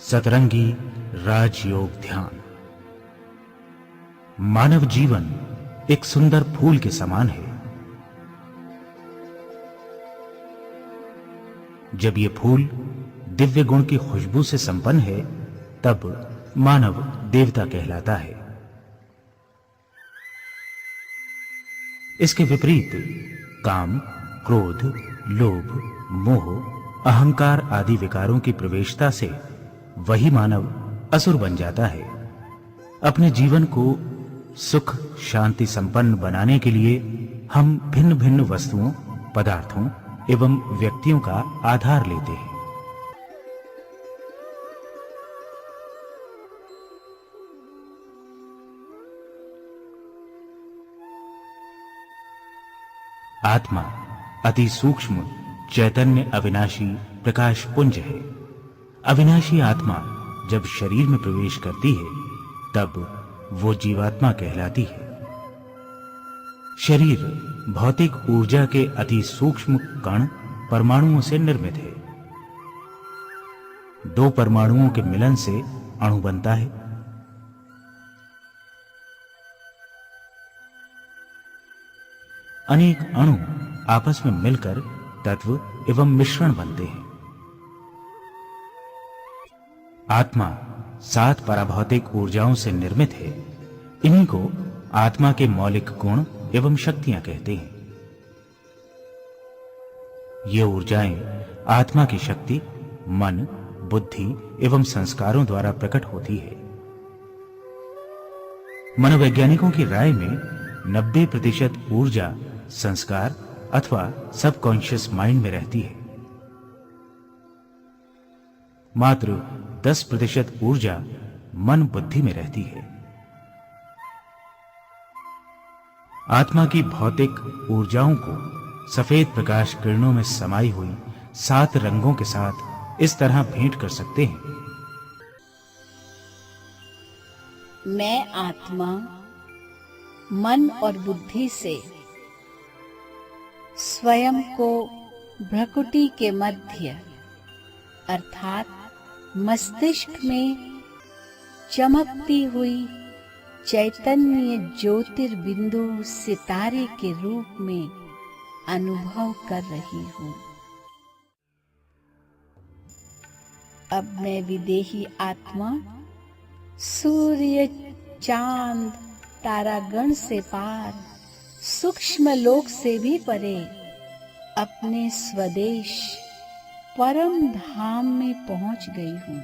सतरंगी राजयोग ध्यान। मानव जीवन एक सुंदर फूल के समान है। जब ये फूल दिव्य गुण की खुशबू से संपन्न है, तब मानव देवता कहलाता है। इसके विपरीत काम, क्रोध, लोभ, मोह, अहंकार आदि विकारों की प्रवेशता से वही मानव असुर बन जाता है। अपने जीवन को सुख शांति संपन्न बनाने के लिए हम भिन्न भिन्न वस्तुओं, पदार्थों एवं व्यक्तियों का आधार लेते हैं। आत्मा अति सूक्ष्म चैतन्य अविनाशी प्रकाश पुंज है। अविनाशी आत्मा जब शरीर में प्रवेश करती है, तब वो जीवात्मा कहलाती है। शरीर भौतिक ऊर्जा के अति सूक्ष्म कण परमाणुओं से निर्मित है। दो परमाणुओं के मिलन से अणु बनता है। अनेक अणु आपस में मिलकर तत्व एवं मिश्रण बनते हैं। आत्मा 7 पराभौतिक ऊर्जाओं से निर्मित है। इन्हीं को आत्मा के मौलिक गुण एवं शक्तियां कहते हैं। ये ऊर्जाएं आत्मा की शक्ति, मन, बुद्धि एवं संस्कारों द्वारा प्रकट होती है। मनोवैज्ञानिकों की राय में 90% ऊर्जा संस्कार अथवा सबकॉन्शियस माइंड में रहती है। मात्र 10% ऊर्जा मन बुद्धि में रहती है। आत्मा की भौतिक ऊर्जाओं को सफेद प्रकाश किरणों में समाई हुई 7 रंगों के साथ इस तरह भेंट कर सकते हैं। मैं आत्मा मन और बुद्धि से स्वयं को भ्रकुटी के मध्य अर्थात मस्तिष्क में चमकती हुई चैतन्य ज्योतिर्बिंदु सितारे के रूप में अनुभव कर रही हूँ। अब मैं विदेही आत्मा सूर्य, चांद, तारागण से पार, सूक्ष्म लोक से भी परे अपने स्वदेश परम धाम में पहुंच गई हूँ।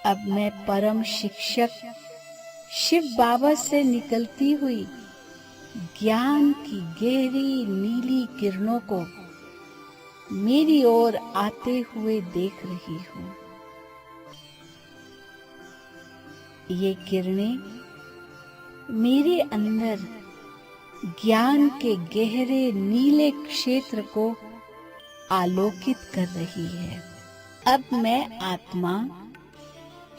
अब मैं परम शिक्षक शिव बाबा से निकलती हुई ज्ञान की गहरी नीली किरणों को मेरी ओर आते हुए देख रही हूँ। ये किरणें मेरे अंदर ज्ञान के गहरे नीले क्षेत्र को आलोकित कर रही है। अब मैं आत्मा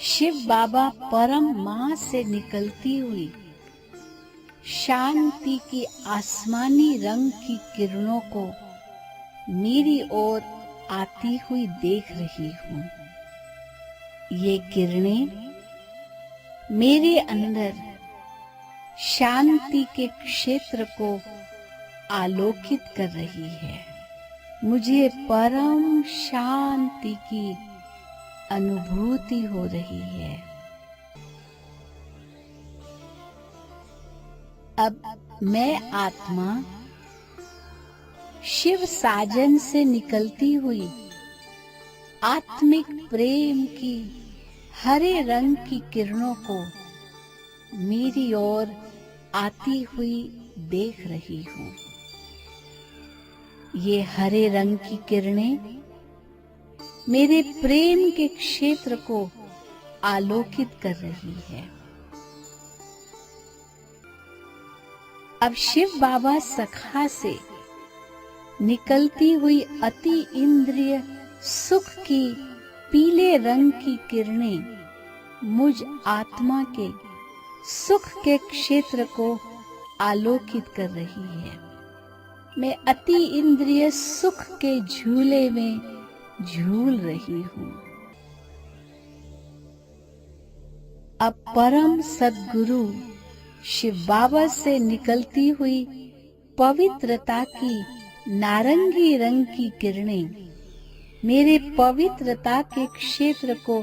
शिव बाबा परम मां से निकलती हुई शांति की आसमानी रंग की किरणों को मेरी ओर आती हुई देख रही हूँ। ये किरणें मेरे अंदर शांति के क्षेत्र को आलोकित कर रही है। मुझे परम शांति की अनुभूति हो रही है। अब मैं आत्मा शिव साजन से निकलती हुई आत्मिक प्रेम की हरे रंग की किरणों को मेरी ओर आती हुई देख रही हूँ। ये हरे रंग की किरणें मेरे प्रेम के क्षेत्र को आलोकित कर रही है। अब शिव बाबा सखा से निकलती हुई अति इंद्रिय सुख की पीले रंग की किरणें मुझ आत्मा के सुख के क्षेत्र को आलोकित कर रही है। मैं अति इंद्रिय सुख के झूले में झूल रही हूँ। अब परम सद्गुरु शिव बाबा से निकलती हुई पवित्रता की नारंगी रंग की किरणें मेरे पवित्रता के क्षेत्र को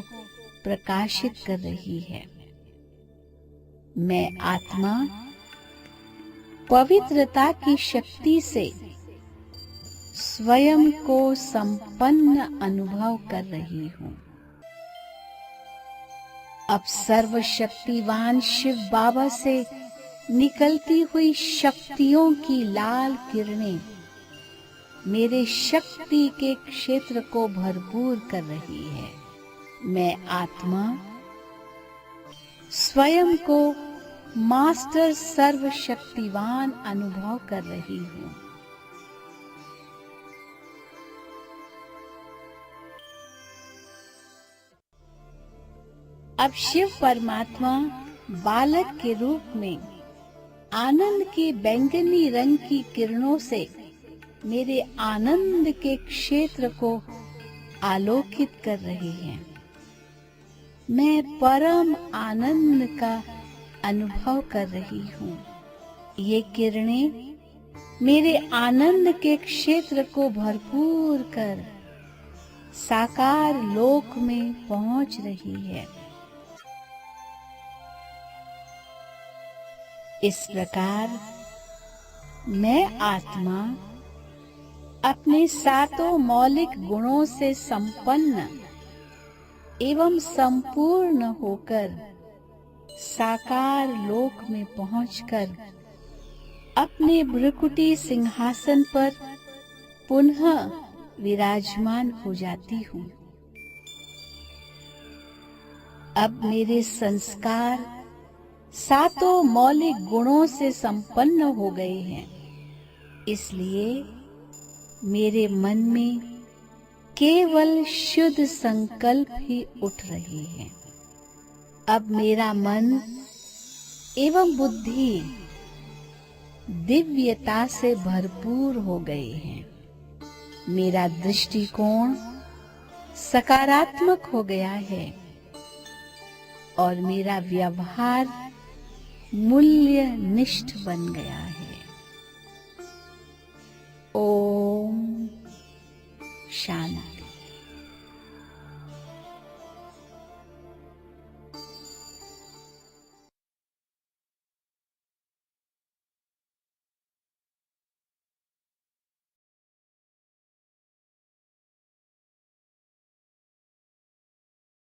प्रकाशित कर रही है। मैं आत्मा पवित्रता की शक्ति से स्वयं को संपन्न अनुभव कर रही हूँ। अब सर्वशक्तिवान शिव बाबा से निकलती हुई शक्तियों की लाल किरणें मेरे शक्ति के क्षेत्र को भरपूर कर रही है। मैं आत्मा स्वयं को मास्टर सर्वशक्तिवान अनुभव कर रही हूँ। अब शिव परमात्मा बालक के रूप में आनंद की बैंगनी रंग की किरणों से मेरे आनंद के क्षेत्र को आलोकित कर रही हैं। मैं परम आनंद का अनुभव कर रही हूँ। ये किरणें मेरे आनंद के क्षेत्र को भरपूर कर साकार लोक में पहुंच रही है। इस प्रकार मैं आत्मा अपने सातों मौलिक गुणों से संपन्न एवं संपूर्ण होकर साकार लोक में पहुंचकर अपने भ्रुकुटी सिंहासन पर पुनः विराजमान हो जाती हूँ। अब मेरे संस्कार सातों मौलिक गुणों से संपन्न हो गए हैं, इसलिए मेरे मन में केवल शुद्ध संकल्प ही उठ रहे हैं। अब मेरा मन एवं बुद्धि दिव्यता से भरपूर हो गए हैं। मेरा दृष्टिकोण सकारात्मक हो गया है और मेरा व्यवहार मूल्य निष्ठ बन गया है। ओम शांति।